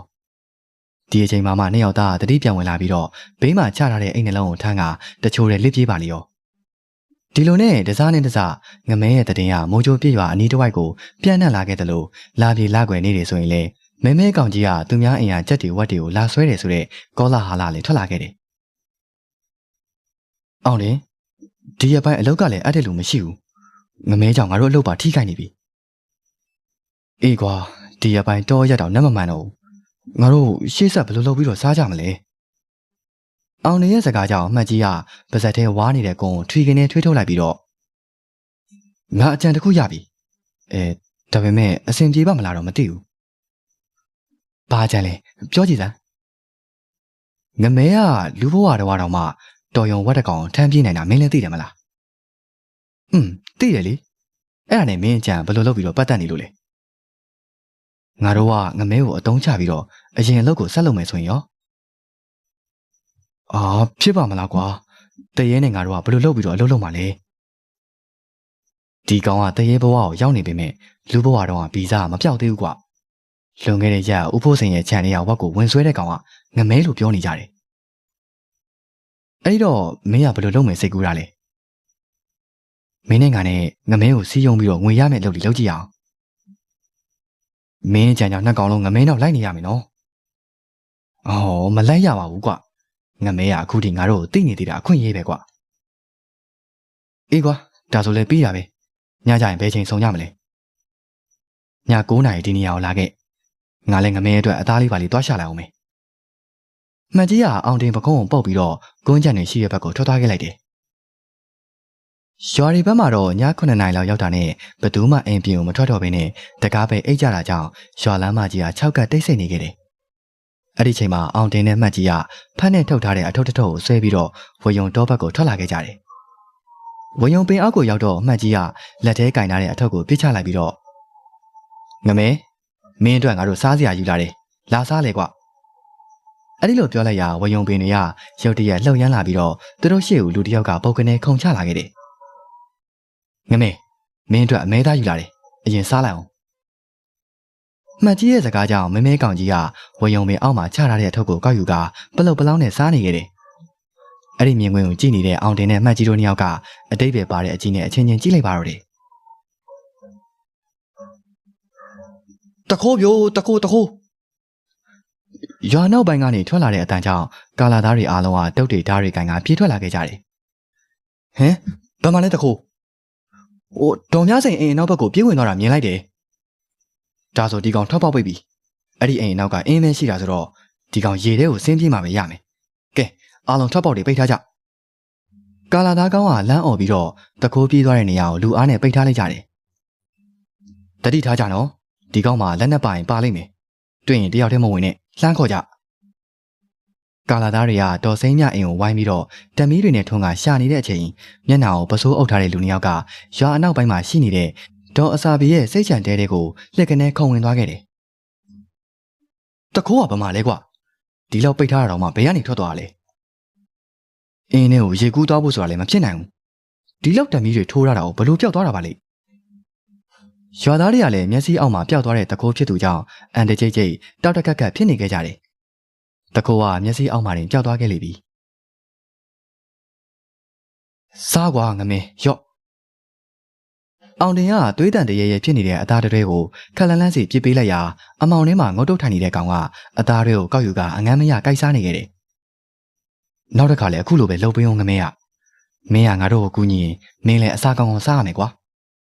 ဒီအချိန်မှာမှနှစ်ယောက်သားတတိပြန်ဝင်လာပြီးတော့ဘေးမှာချထားတဲ့အိမ်နှလုံးကိုထမ်းကတချို့တဲ့လစ်ပြေးပါလေရောဒီလိုနဲ့တစားနဲ့တစားငမဲရဲ့တည်င်းကမိုးကြိုးပြည့်ရွာအနီးတစ်ဝိုက်ကိုပြန့်နှံ့လာခဲ့တယ်လို့လာပြေလာကွယ်နေတယ်ဆိုရင်လေမဲကောင်ကြီးကသူများအိမ်ကကြက်တွေဝက်တွေကိုလာဆွဲတယ်ဆိုတဲ့ကောလာဟာလာလေးထွက်လာခဲ့တယ်အောင်တယ်ဒီရပိုင်းအလောက်ကလည်းအဲ့တဲ့လူမရှိဘူးငမဲကြောင့်ငါတို့အလုပ်ပါထိခိုက်နေပြီအေးကွာဒီရပိုင်းတော့ရက်တော့နတ်မမှန်တော့ဘူးငါတို့ရှေ့ဆက်ဘယ်လိုလုပ်ပြီးတော့စားကြမလဲအောင်နေရဲ့စကားကြောင့်အမှတ်ကြီးကပါဇက်ထဲဝါနေတဲ့ကုန်းကိုထွေခင်းနဲ့ထွေးထုတ်လိုက်ပြီးတော့ငါအကြံတစ်ခုရပြီဒါပေမဲ့အဆင်ပြေပါမလားတော့မသိဘူးဘာကြံလဲပြောကြည့်စမ်းငမဲကလူဘဝတော်မှတော်ရုံဝတ်တကောင်ထမ်းပြေးနိုင်တာမင်းလည်းသိတယ်မလားသိတယ်လေအဲ့ဒါနဲ့မင်းအကြံဘယ်လိုလုပ်ပြီးတော့ပတ်သက်နေလို့လဲငါတို့ကငမဲကိုအတုံးချပြီးတော့အရင်အလုပ်ကိုဆက်လုပ်မယ်ဆိုရင်ရောဖြစ်ပါမလားကွာတရေနဲ့ငါတို့ကဘယ်လိုလုပ်ပြီးတော့အလုပ်လုပ်မှာလဲဒီကောင်ကတရေဘဝကိုရောက်နေပေမဲ့လူဘဝတော့ကဗီဇာမပြောက်သေးဘူးကွာလွန်ခဲ့တဲ့ရက်ဦးဖို့စိန်ရဲ့ခြံလေးကဝက်ကိုဝင်ဆွဲတဲ့ကောင်ကငမဲလို့ပြောနေကြတယ်အဲ့တော့မင်းကဘယ်လိုလုပ်မယ်စိတ်ကူးတာလဲမင်းနဲ့ငါနဲ့ငမဲကိုစီးယုံပြီးတော့ငွေရမယ်လုပ်ကြည့်အောင်မင်းကြံကြောင်နှစ်ကောင်လုံးငမဲနောက်လိုက်နေရမယ်နော်မလိုက်ရပါဘူးကွာငမဲကအခုထိငါတို့ကိုသိနေသေးတာအခွင့်အရေးပဲကွာအေးကွာဒါဆိုလည်းပြီးတာပဲညကြရင်ဘယ်ချိန်ဆုံကြမလဲည9 နာရီဒီနေရာကိုလာခဲ့ငါလည်းငမဲအတွက်အသားလေးပါလေးတွားရှာလိုက်အောင်မယ်မှတ်ကြီးကအောင်တင်ပကုံးကိုပုတ်ပြီးတော့ကွန်းကြံနေရှိတဲ့ဘက်ကိုထွက်သွားခဲ့လိုက်တယ်ရွာရီဘက်မှာတော့ည9 နာရီလောက်ရောက်တာနဲ့ဘသူမှအိမ်ပြင်ကိုမထွက်တော့ဘဲနဲ့တကားပဲအိတ်ကြတာကြောင့်ရွာလမ်းမကြီးက6ကတ်တိတ်ဆိတ်နေခဲ့တယ်အဲ့ဒီချိန်မှာအောင်တင်နဲ့မှတ်ကြီးကဖက်နဲ့ထုတ်ထားတဲ့အထုပ်တစ်ထုပ်ကိုဆွဲပြီးတော့ဝယုံတောဘက်ကိုထွက်လာခဲ့ကြတယ်ဝယုံပင်အောက်ကိုရောက်တော့မှတ်ကြီးကလက်ထဲကင်ထားတဲ့အထုပ်ကိုပြစ်ချလိုက်ပြီးတော့ငမဲမင်းအတွက်ငါတို့စားစရာယူလာတယ်လာစားလေကွာအဲ့ဒီလိုပြောလိုက်ရာဝယုံပင်တွေကရုတ်တရက်လှုပ်ရမ်းလာပြီးတော့သူတို့ရှေ့ကိုလူတစ်ယောက်ကပုတ်ကနေခုန်ချလာခဲ့တယ်ငမဲမင်းအတွက်အမဲသားယူလာတယ်အရင်စားလိုက်အောင်မှတ်ကြီးရဲ့စကားကြောင့်မဲကောင်ကြီးကဝယုံပင်အောက်မှာချထားတဲ့အထုပ်ကိုကောက်ယူကပလုတ်ပလောင်းနဲ့စားနေခဲ့တယ်အဲ့ဒီမြင်ကွင်းကိုကြည့်နေတဲ့အောင်တင်နဲ့မှတ်ကြီးတို့နှစ်ယောက်ကအတိတ်ပဲပါတဲ့အကြီးနဲ့အချင်းချင်းကြည့်လိုက်ပါတော့တယ်တခိုးပြိုးတခိုးရွာနောက်ပိုင်းကနေထွက်လာတဲ့အတန်ကြောင့်ကာလာသားတွေအားလုံးကတုတ်တွေဓာတ်တွေကပြေးထွက်လာခဲ့ကြတယ်ဟမ်ဘာမှလဲတခိုးဒေါ်များစိန်အိမ်နောက်ဘက်ကိုပြေးဝင်သွားတာမြင်လိုက်တယ်ဒါဆိုဒီကောင်ထောက်ပေါက်ပိတ်ပြီအဲ့ဒီအိမ်နောက်ကအင်းမဲရှိတာဆိုတော့ဒီကောင်ရေထဲကိုဆင်းပြေးမှပဲရမယ်ကဲအားလုံးထောက်ပေါက်တွေပိတ်ထားကြကာလာသားကောင်ကလမ်းអော်ပြီးတော့တခိုးပြေးသွားတဲ့နေရာကိုလူအားနဲ့ပိတ်ထားလိုက်ကြတယ်တတိထားကြနော်ဒီကောင်မှလက်နဲ့ပိုင်ပါလိမ့်မယ်တွေ့ရင်တယောက်တည်းမဝင်နဲ့လှမ်းခေါ်ကြကာလာသားတွေကတော်စိမ့်မြအိမ်ကိုဝိုင်းပြီးတော့တမီးတွေနဲ့ထွန်းကရှာနေတဲ့အချိန်မျက်နှာကိုပစိုးအုပ်ထားတဲ့လူနှစ်ယောက်ကရွာအနောက်ပိုင်းမှာရှိနေတဲ့ဒေါ်အစာဘီရဲ့စိတ်ချံတဲတဲ့ကိုလက်ကနေခုံဝင်သွားခဲ့တယ်တခိုးကဘာမှလဲကွာဒီလောက်ပိတ်ထားတာတော့မှဘယ်ကနေထွက်သွားတာလဲအင်းနဲ့ကိုရေကူးသွားဖို့ဆိုတာလည်းမဖြစ်နိုင်ဘူးဒီလောက်တမီးတွေထိုးရတာကိုဘလို့ပျောက်သွားတာပါလဲရွာသားတွေကလည်းမျက်စိအောက်မှာပျောက်သွားတဲ့တခိုးဖြစ်သူကြောင့်အန်တကြိတ်ကြိတ်တောက်တက်ကက်ဖြစ်နေခဲ့ကြတယ်တခိုးကမျက်စိအောက်မှာတင်ပျောက်သွားခဲ့လိမ့်ပြီစားကွာငမင်းရော့ အောင်တင်ကသွေးတန်တရေရဲဖြစ်နေတဲ့အသားတွေကိုခက်လန်းလန်းစီပြစ်ပေးလိုက်ရာအမောင်ထဲမှာငုတ်တုတ်ထိုင်နေတဲ့ကောင်ကအသားတွေကိုကောက်ယူကအငမ်းမရကိုက်စားနေခဲ့တယ်။နောက်တစ်ခါလည်းအခုလိုပဲလှုပ်ပေးအောင်ငမဲရမင်းကငါတို့ကိုကူညီရင်မင်းလည်းအစာကောင်းကောင်းစားရမယ်ကွာ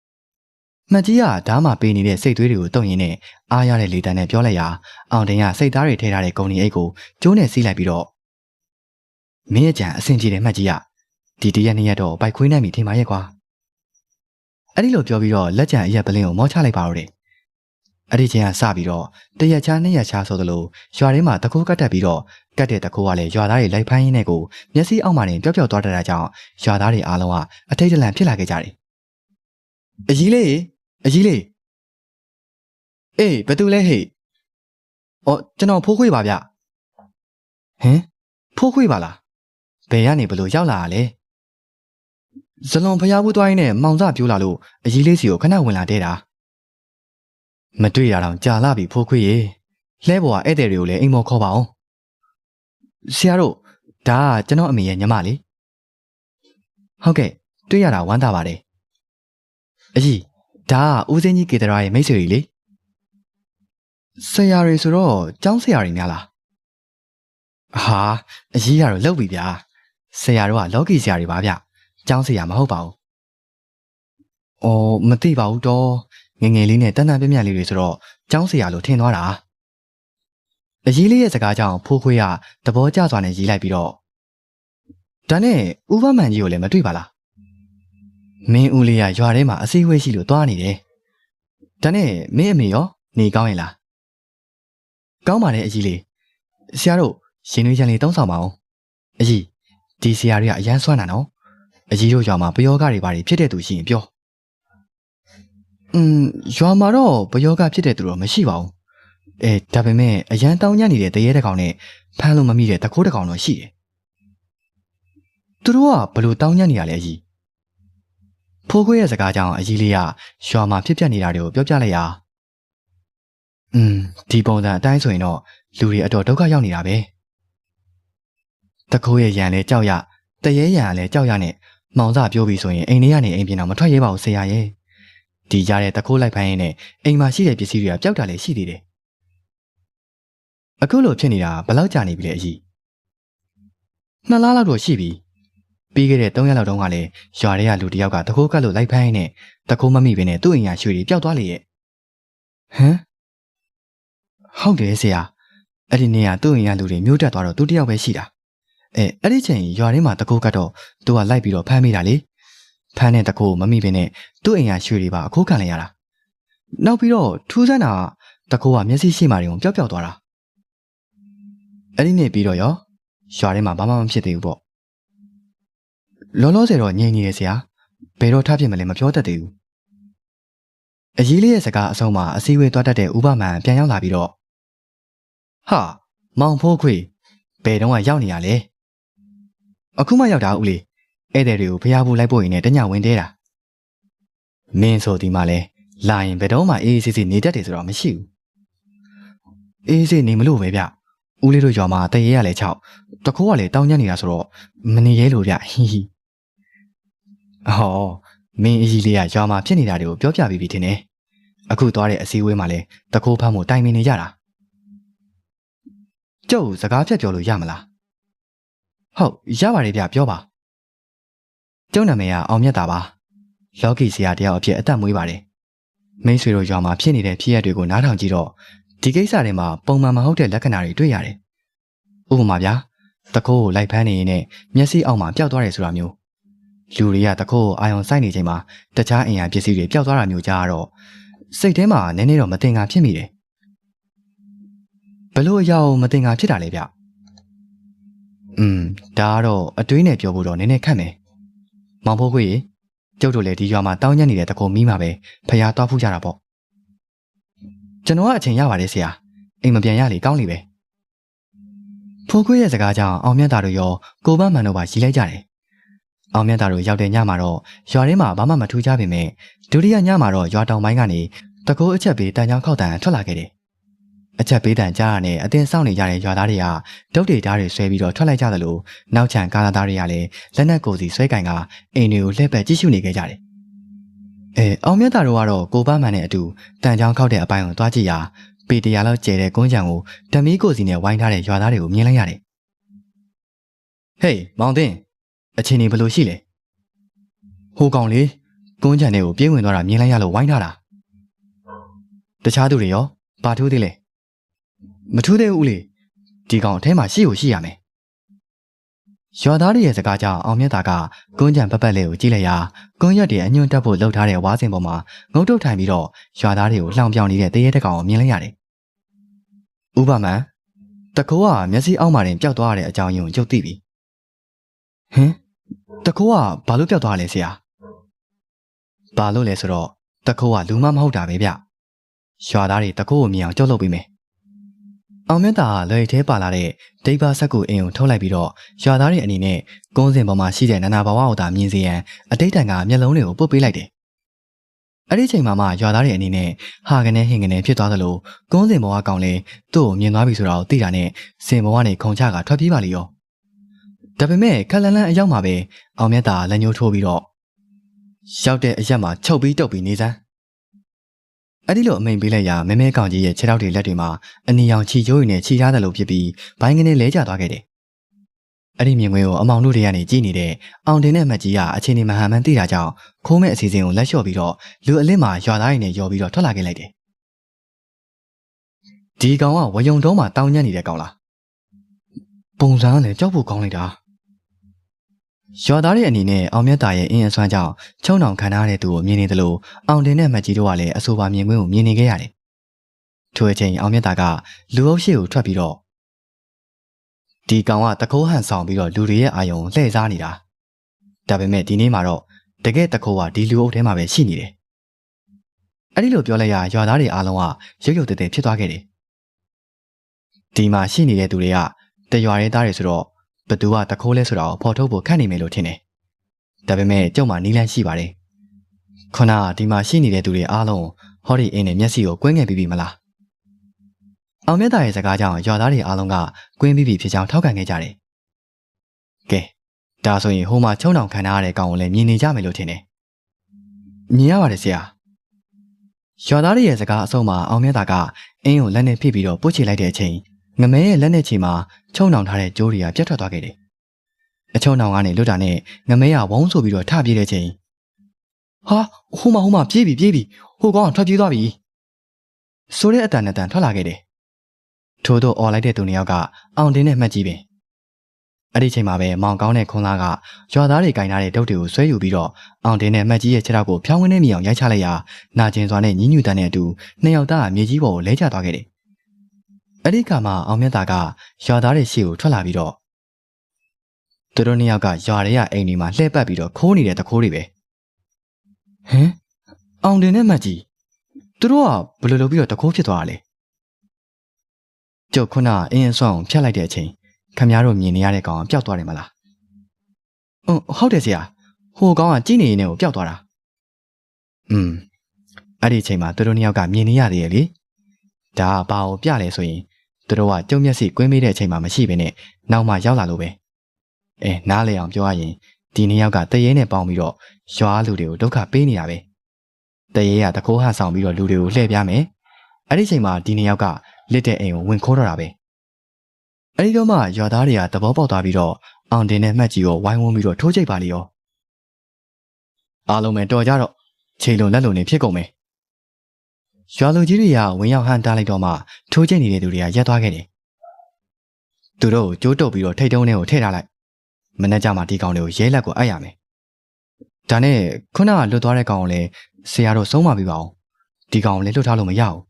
။မှတ်ကြီးကဓားမှာပေးနေတဲ့စိတ်သွေးတွေကိုတုံ့ရင်းနဲ့အားရတဲ့လေတန်းနဲ့ပြောလိုက်ရာအောင်တင်ကစိတ်သားတွေထဲထားတဲ့ဂုံဒီအိတ်ကိုကျိုးနဲ့စီးလိုက်ပြီးတော့မင်းရဲ့ကြံအဆင်ပြေတယ်မှတ်ကြီးကဒီတရက်နှစ်ရက်တော့ပိုက်ခွေးနိုင်ပြီထင်ပါရဲ့ကွာအဲ့ဒီလိုပြောပြီးတော့လက်ကြံအရက်ပလင်းကိုမောချလိုက်ပါတော့တယ်အဲ့ဒီချင်းကစပြီးတော့တရက်ချားနှစ်ရက်ချားဆိုသလိုရွာထဲမှာတခိုးကတ်တက်ပြီးတော့ကတ်တဲ့တခိုးကလည်းရွာသားတွေလိုက်ဖမ်းရင်းနဲ့ကိုမျက်စိအောက်မှာနေပျောက်ပျောက်သွားတတ်တာကြောင့်ရွာသားတွေအားလုံးကအထိတ်တလန့်ဖြစ်လာခဲ့ကြတယ်အကြီးလေးအေးဘယ်သူလဲဟေ့အော်ကျွန်တော်ဖိုးခွေပါဗျဟင်ဖိုးခွေပါလားဘယ်ကနေဘလို့ရောက်လာတာလဲဇလွန်ဖျားဘူးသွားရင်းနဲ့မောင်စပြိုးလာလို့အကြီးလေးစီကိုခဏဝင်လာတဲ့တာမတွေ့ရတော့ကြာလာပြီဖိုးခွေရေလှဲပေါ်ကဧည့်သည်တွေကိုလည်းအိမ်မော်ခေါ်ပါအောင်ဆရာတို့ဒါကကျွန်တော်အမေရဲ့ညီမလေးဟုတ်ကဲ့တွေ့ရတာဝမ်းသာပါတယ်အကြီးဒါကဦးစင်းကြီးကေတရာရဲ့မိတ်ဆွေကြီးလေဆရာတွေဆိုတော့ကျောင်းဆရာတွေများလားဟာအကြီးကတော့လောက်ပြီဗျာဆရာတို့ကလော်ကီဆရာတွေပါဗျကျောင်းဆရာမဟုတ်ပါဘူး။အော်မသိပါဘူးတော့ငငယ်လေးနဲ့တန်းတန်းပြပြလေးတွေဆိုတော့ကျောင်းဆရာလို့ထင်သွားတာ။အကြီးလေးရဲ့စကားကြောင့်ဖိုးခွေးကသဘောကျစွာနဲ့ရေးလိုက်ပြီးတော့ဒါနဲ့ဦးဘမန်ကြီးကိုလည်းမတွေ့ပါလား။မင်းဦးလေးကရွာထဲမှာအစည်းအဝေးရှိလို့သွားနေတယ်။ဒါနဲ့မင်းအမေရောနေကောင်းရဲ့လား။ကောင်းပါတယ်အကြီးလေး။ဆရာတို့ရှင်နွေးချန်လေးတောင်းဆောင်ပါအောင်။အကြီးဒီဆရာတွေကအရန်ဆွမ်းတာနော်။အကြီးတို့ရွာမှာပယောဂတွေဘာတွေဖြစ်တဲ့သူရှိရင်ပြောရွာမှာတော့ပယောဂဖြစ်တဲ့သူတော့မရှိပါဘူးဒါပေမဲ့အရန်တောင်းညံ့နေတဲ့တရေတစ်ကောင်နဲ့ဖမ်းလို့မမိတဲ့တခိုးတစ်ကောင်တော့ရှိတယ်သူတို့ကဘလို့တောင်းညံ့နေရလဲအကြီးဖိုးခွေးရဲ့စကားကြောင့်အကြီးလေးကရွာမှာဖြစ်ပျက်နေတာတွေကိုပြောပြလိုက်ရာဒီပုံစံအတိုင်းဆိုရင်တော့လူတွေအတော်ဒုက္ခရောက်နေတာပဲတခိုးရဲ့ရန်လဲကြောက်ရတရေရန်လဲကြောက်ရနဲ့မောင်စားပြောပြီးဆိုရင်အိမ်ထဲကနေအိမ်ပြင်တော့မထွက်ရဲပါဘူးဆရာရဲ့ဒီကြားတဲ့တခိုးလိုက်ဖမ်းရင်းနဲ့အိမ်မှာရှိတဲ့ပစ္စည်းတွေကပျောက်တာလည်းရှိသေးတယ်အခုလိုဖြစ်နေတာဘယ်လောက်ကြာနေပြီလဲအကြီး2 လလောက်တော့ရှိပြီပြီးခဲ့တဲ့3 ရက်လောက်တုန်းကလည်းရွာထဲကလူတယောက်ကတခိုးကတ်လို့လိုက်ဖမ်းရင်းနဲ့တခိုးမမိဘဲနဲ့သူ့အိမ်ကရွှေတွေပျောက်သွားလေရဲ့ဟမ်ဟုတ်တယ်ဆရာအဲ့ဒီနေ့ကသူ့အိမ်ကလူတွေမျိုးတက်သွားတော့သူတယောက်ပဲရှိတာအဲ့ဒီချိန်ရွာထဲမှာတခိုးကတော့သူကလိုက်ပြီးတော့ဖမ်းမိတာလေဖမ်းတဲ့တခိုးမမိဘဲနဲ့သူ့အိမ်ကရွှေတွေပါအခိုးခံလိုက်ရတာနောက်ပြီးတော့ထူးဆန်းတာတခိုးကမျက်စိရှိမှတွေပျောက်သွားတာအဲ့ဒီနေ့ပြီးတော့ရောရွာထဲမှာဘာမှမဖြစ်သေးဘူးပေါ့လောလောဆယ်တော့ငြိမ်နေတယ်ဆရာဘယ်တော့ထဖြစ်မလဲမပြောတတ်သေးဘူးအကြီးလေးရဲ့စကားအဆုံးမှာအစည်းအဝေးသွားတတ်တဲ့ဥပမာပြန်ရောက်လာပြီးတော့ဟာမောင်ဖိုးခွေဘယ်တော့မှရောက်နေရလဲအခုမှရောက်တာဦးလေးဧည့်သည်တွေကိုဖျားဖို့လိုက်ဖို့ရင်လည်းတညဝင်သေးတာမင်းဆိုဒီမှာလဲလာရင်ဘယ်တော့မှအေးအေးဆေးဆေးနေတတ်တယ်ဆိုတော့မရှိဘူးအေးအေးဆေးနေမလို့ပဲဗျဦးလေးတို့ရွာမှာတရေရလဲ6တခိုးကလည်းတောင်းညံ့နေတာဆိုတော့မနေရဲလို့ဗျဟီဟီဟောမင်းအကြီးလေးကရွာမှာဖြစ်နေတာတွေကိုပြောပြပြီးပြီထင်တယ်အခုသွားတဲ့အစည်းအဝေးမှာလဲတခိုးဖမ်းဖို့တိုင်ပင်နေကြတာကျုပ်စကားဖြတ်ပြောလို့ရမလားဟုတ်ရပါတယ်ဗျပြောပါကျုပ်နာမည်ကအောင်မြတ်တာပါလော်ကီဆရာတယောက်အဖြစ်အသက်မွေးပါတယ်မိတ်ဆွေတို့ရွာမှာဖြစ်နေတဲ့ဖြစ်ရပ်တွေကိုနားထောင်ကြည့်တော့ဒီကိစ္စတွေမှာပုံမှန်မဟုတ်တဲ့လက္ခဏာတွေတွေ့ရတယ်ဥပမာဗျာတခိုးကိုလိုက်ဖမ်းနေရင်မျက်စိအောက်မှာပျောက်သွားတယ်ဆိုတာမျိုးလူတွေကတခိုးကိုအာရုံစိုက်နေချိန်မှာတခြားအင်အားပစ္စည်းတွေပျောက်သွားတာမျိုးကြားတော့စိတ်ထဲမှာနည်းနည်းတော့မတင်ငါဖြစ်မိတယ်ဘလို့အရာမတင်ငါဖြစ်တာလဲဗျဒါကတော့အတွေးနဲ့ပြောဖို့တော့နည်းနည်းခက်မယ်မောင်ဖိုးခွေကျုပ်တို့လည်းဒီရွာမှာတောင်းညံ့နေတဲ့တခိုးမီးမှာပဲဖျားသွားဖူးကြတာပေါ့ကျွန်တော်ကအချိန်ရပါတယ်ဆရာအိမ်မပြန်ရလေကောင်းလေပဲဖိုးခွေရဲ့စကားကြောင့်အောင်မြတ်တာတို့ရောကိုပန်းမှန်တို့ပါရီးလိုက်ကြတယ်အောင်မြတ်တာတို့ရောက်တဲ့ညမှာတော့ရွာထဲမှာဘာမှမထူးခြားပေမဲ့ဒုတိယညမှာတော့ရွာတောင်ပိုင်းကနေတခိုးအချက်ပေးတန်ချောင်းခောက်တန်ထွက်လာခဲ့တယ်အချက်ပေးတန်ကြားရနဲ့အတင်းစောင့်နေကြတဲ့ရွာသားတွေကဒုတ်တွေဓာတ်တွေဆွဲပြီးတော့ထွက်လိုက်ကြသလိုနောက်ချန်ကားသားတွေကလည်းလက်နက်ကိုစီဆွဲကင်ကအိမ်တွေကိုလှည့်ပတ်ကြည့်ရှုနေခဲ့ကြတယ် အောင်မြတ်တာတို့ကတော့ကိုပန်းမှန်နဲ့အတူတန်ချောင်းခောက်တဲ့အပိုင်းကိုသွားကြည့်ရာပေတရာလောက်ကျဲတဲ့ကွန်းချံကိုဓမီကိုစီနဲ့ဝိုင်းထားတဲ့ရွာသားတွေကိုမြင်လိုက်ရတယ်။ဟေးမောင်တင်အချင်းနေဘလို့ရှိလဲ။ဟိုကောင်လေးကွန်းချံတွေကိုပြေးဝင်သွားတာမြင်လိုက်ရလို့ဝိုင်းထားတာ။တခြားသူတွေရောဘာထူးသေးလဲ။မထူးသေးဘူးဦးလေးဒီကောင်အထဲမှာရှိကိုရှိရမယ်။ရွာသားတွေရဲ့စကားကြောင့်အောင်မြတ်တာကကွန်းချံပတ်ပတ်လေးကိုကြည့်လိုက်ရာကွန်းရက်တွေအညွန့်တက်ဖို့လှုပ်ထားတဲ့ဝါးစင်ပေါ်မှာငုတ်တုတ်ထိုင်ပြီးတော့ရွာသားတွေကိုလှောင်ပြောင်နေတဲ့တရေတက်ကောင်ကိုမြင်လိုက်ရတယ်။ဥပမာတခိုးကမျက်စိအောက်မှာတင်ပျောက်သွားတဲ့အကြောင်းရင်းကိုကြုတ်သိပြီ။ဟင်တခိုးကဘာလို့ပျောက်သွားလဲဆရာ။ဘာလို့လဲဆိုတော့တခိုးကလူမမဟုတ်တာပဲဗျ။ရွာသားတွေတခိုးကိုမြင်အောင်ကြုတ်လုပ်ပေးမယ်။အောင်မြတ်တာလွယ်ထဲပါလာတဲ့ဒိဗ္ဗဆက်ကူအင်ကိုထုတ်လိုက်ပြီးတော့ရွာသားတွေအနေနဲ့ကုန်းစင်ပေါ်မှာရှိတဲ့နာနာဘဝကိုသာမြင်စေရန်အတိတ်တန်ကမျက်လုံးတွေကိုပုတ်ပေးလိုက်တယ်။အဲ့ဒီချိန်မှာမှရွာသားတွေအနေနဲ့ဟာကနေဟင်ကနေဖြစ်သွားသလိုကုန်းစင်ဘဝကောင်လေးသူ့ကိုမြင်သွားပြီဆိုတာကိုသိတာနဲ့စင်ဘဝနဲ့ခုံချကထွက်ပြေးပါလိမ့်ရော။ဒါပေမဲ့ခက်လန်းလန်းအရောက်မှာပဲအောင်မြတ်တာလက်ညှိုးထိုးပြီးတော့ရောက်တဲ့အရက်မှာချုပ်ပြီးတုပ်ပြီးနေစမ်းအဲ့ဒီလိုအမိန်ပေးလိုက်ရာမဲမဲကောင်ကြီးရဲ့ခြေထောက်တွေလက်တွေမှာအနီရောင်ချီကျိုးရည်နဲ့ချီထားတယ်လို့ဖြစ်ပြီးဘိုင်းကနေလဲကျသွားခဲ့တယ်။အဲ့ဒီမြင်ကွင်းကိုအမောင်တို့တွေကနေကြည့်နေတဲ့အောင်တင်နဲ့မတ်ကြီးကအချင်းနေမဟန်မှန်သိတာကြောင့်ခိုးမဲ့အစီအစဉ်ကိုလက်လျှော့ပြီးတော့လူအလစ်မှာရွာသားတွေနဲ့ယော်ပြီးတော့ထွက်လာခဲ့လိုက်တယ်။ဒီကောင်ကဝယုံတုံးမှာတောင်းညံ့နေတဲ့ကောင်လား။ပုံစံကလည်းကြောက်ဖို့ကောင်းလိုက်တာ။ရွာသားတွေအနေနဲ့အောင်မြတ်တာရဲ့အင်းအဆွမ်းကြောင့်ချုံနှောင်ခံထားတဲ့သူကိုမြင်နေတယ်လို့အောင်တင်နဲ့မတ်ကြီးတို့ကလည်းအဆိုပါမြင်ကွင်းကိုမြင်နေခဲ့ရတယ်။ထိုအချိန်အောင်မြတ်တာကလူအုပ်ရှိကိုထွက်ပြီးတော့ဒီကောင်ကတခိုးဟန်ဆောင်ပြီးတော့လူတွေရဲ့အာယုံလှည့်စားနေတာ။ဒါပေမဲ့ဒီနေ့မှာတော့တကယ်တခိုးကဒီလူအုပ်ထဲမှာပဲရှိနေတယ်။အဲ့ဒီလိုပြောလိုက်ရရွာသားတွေအားလုံးကရုပ်ရုပ်တည်တည်ဖြစ်သွားခဲ့တယ်။ဒီမှာရှိနေတဲ့သူတွေကတရွာရဲသားတွေဆိုတော့ဘသူကတခိုးလဲဆိုတာကိုဖော်ထုတ်ဖို့ခက်နေမယ်လို့ထင်တယ်။ဒါပေမဲ့ကျုပ်မှာနီးလန်းရှိပါတယ်။ခုနကဒီမှာရှိနေတဲ့သူတွေအားလုံးဟောဒီအင်းနဲ့မျက်စိကိုကွင်းငယ်ပြီးပြီမလား။အောင်မြတ်တာရဲ့စကားကြောင့်ရွာသားတွေအားလုံးကကွင်းပြီးပြီဖြစ်ကြောင်းထောက်ခံခဲ့ကြတယ်။ကဲဒါဆိုရင်ဟိုမှာချုံတောင်ခံထားရတဲ့ကောင်ကိုလည်းမြင်နေကြမယ်လို့ထင်တယ်။မြင်ရပါတယ်ဆရာ။ရွာသားတွေရဲ့စကားအဆုံးမှာအောင်မြတ်တာကအင်းကိုလက်နဲ့ဖိပြီးတော့ပုတ်ချလိုက်တဲ့အချိန်ငမဲရဲ့လက်နဲ့ချီမှာချုံနှောင်ထားတဲ့ကြိုးတွေကပြတ်ထွက်သွားခဲ့တယ်။အချုံနှောင်ကနေလွတ်တာနဲ့ငမဲကဝုန်းဆိုပြီးတော့ထပြေးတဲ့ချိန်ဟာဟိုမှာပြေးပြီဟိုကောင်ကထွက်ပြေးသွားပြီဆိုတဲ့အတန်နဲ့တန်ထွက်လာခဲ့တယ်။ထို့သောအော်လိုက်တဲ့သူနှစ်ယောက်ကအောင်တင်းနဲ့မှတ်ကြည့်ပင်အဲ့ဒီချိန်မှာပဲမောင်ကောင်းတဲ့ခွန်သားကရွာသားတွေကင်ထားတဲ့ဒုတ်တွေကိုဆွဲယူပြီးတော့အောင်တင်းနဲ့မှတ်ကြီးရဲ့ခြေထောက်ကိုဖြောင်းဝင်နေမိအောင်ရိုက်ချလိုက်ရာနာကျင်စွာနဲ့ညှဉ်းညူတန်းတဲ့အတူနှစ်ယောက်သားကမြေကြီးပေါ်ကိုလဲကျသွားခဲ့တယ်။အဲ့ဒီကမှအောင်မြတ်တာကရွာသားတွေရှေ့ကိုထွက်လာပြီးတော့သူတို့နှစ်ယောက်ကရွာတွေကအိမ်ဒီမှာလှည့်ပတ်ပြီးတော့ခိုးနေတဲ့တခိုးတွေပဲဟင်အောင်တင်နဲ့မတ်ကြီးသူတို့ကဘယ်လိုလုပ်ပြီးတော့တခိုးဖြစ်သွားတာလဲကျုပ်ခုနအင်းအဆွမ်းဖြတ်လိုက်တဲ့အချိန်ခမည်းတော်မြင်နေရတဲ့ကောင်ကပျောက်သွားတယ်မလားဟုတ်တယ်ဆရာဟိုကောင်ကကြည့်နေနေကိုပျောက်သွားတာအဲ့ဒီအချိန်မှာသူတို့နှစ်ယောက်ကမြင်နေရသေးရဲ့လေဒါကဘာကိုပြလဲဆိုရင်သူတို့ကကျုံမျက်စိကွင်းမေးတဲ့အချိန်မှာမရှိဘဲနဲ့နောက်မှရောက်လာလို့ပဲနားလေအောင်ပြောရရင်ဒီနှစ်ယောက်ကတရေနဲ့ပေါင်းပြီးတော့ရွာလူတွေကိုဒုက္ခပေးနေတာပဲတရေကတခိုးဟန်ဆောင်ပြီးတော့လူတွေကိုလှည့်ပြမယ်အဲ့ဒီချိန်မှာဒီနှစ်ယောက်ကလစ်တဲ့အိမ်ကိုဝင်ခိုးတော့တာပဲအဲ့ဒီတော့မှရွာသားတွေကသဘောပေါက်သွားပြီးတော့အောင်တင်နဲ့မှတ်ကြီးကိုဝိုင်းဝန်းပြီးတော့ထိုးချိတ်ပါလေရောအားလုံးပဲတော်ကြတော့ခြေလုံးလက်လုံးနေဖြစ်ကုန်မယ်ရွာလူကြီးတွေကဝင်ရောက်ဟန်တားလိုက်တော့မှထိုးချိတ်နေတဲ့သူတွေကရက်သွားခဲ့တယ်သူတို့ကိုကြိုးတုပ်ပြီးတော့ထိတ်တုံးထဲကိုထည့်ထားလိုက်မနေ့ကမှဒီကောင်တွေကိုရဲလက်ကိုအပ်ရမယ်ဒါနဲ့ခုနကလွတ်သွားတဲ့ကောင်ကိုလည်းဆရာတို့ဆုံးမပြီးပါအောင်ဒီကောင်ကိုလည်းလွတ်ထားလို့မရဘူ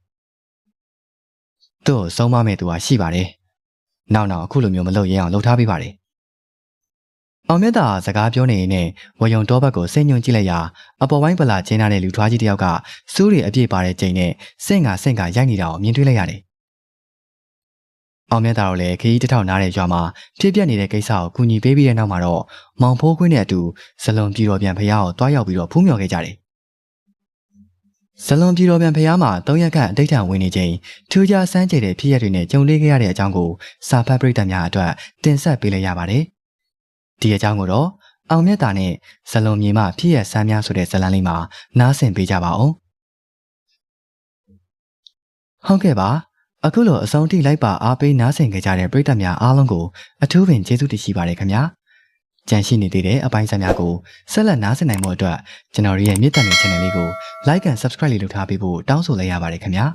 းသူ့ကိုဆုံးမမဲ့သူကရှိပါတယ်နောက်အခုလိုမျိုးမလုပ်ရအောင်လှုပ်ထားပေးပါတယ်အောင်မြတ်တာစကားပြောနေရင်နဲ့ဝယုံတောဘက်ကိုစိတ်ညွန့်ကြည့်လိုက်ရာအပေါ်ပိုင်းပလာချင်းထားတဲ့လူထွားကြီးတယောက်ကစူးတွေအပြည့်ပါတဲ့ချိန်နဲ့စင့်ကရိုက်နေတာကိုမြင်တွေ့လိုက်ရတယ်အောင်မြတ်တာတို့လည်းခရီးတစ်ထောင်နားတဲ့ရွာမှာဖြစ်ပျက်နေတဲ့ကိစ္စကိုကူညီပေးပြီးတဲ့နောက်မှာတော့မောင်ဖိုးခွင်းနဲ့အတူဇလွန်ပြည်တော်ပြန်ဖရားကိုတွားရောက်ပြီးတော့ဖူးမြော်ခဲ့ကြတယ်ဇလွန်ပြည်တော်ပြန်ဖရားမှာ3ရက်ခန့်အတိတ်ထံဝင်နေချိန်ထူးခြားစမ်းကြဲတဲ့ဖြစ်ရပ်တွေနဲ့ကြုံတွေ့ခဲ့ရတဲ့အကြောင်းကိုစာဖတ်ပရိသတ်များအတွက်တင်ဆက်ပေးလိုက်ရပါတယ်ဒီအကြောင်းကိုတော့ အောင်မြတ်တာနဲ့ဇလုံးမြေမှဖြစ်ရဆန်းများဆိုတဲ့ဇလံလေးမှာနားဆင်ပေးကြပါဦးဟုတ်ကဲ့ပါအခုလိုအဆုံးထိလိုက်ပါအားပေးနားဆင်ကြကြတဲ့ပရိသတ်များအားလုံးကိုအထူးပင်ကျေးဇူးတင်ရှိပါတယ်ခင်ဗျာကြန့်ရှိနေသေးတဲ့အပိုင်းစာများကိုဆက်လက်နားဆင်နိုင်မှုအတွက်ကျွန်တော်ရဲ့မြစ်တန်တဲ့ channel လေးကို like and subscribe လေးလုပ်ထားပေးဖို့တောင်းဆိုလိုက်ရပါတယ်ခင်ဗျာ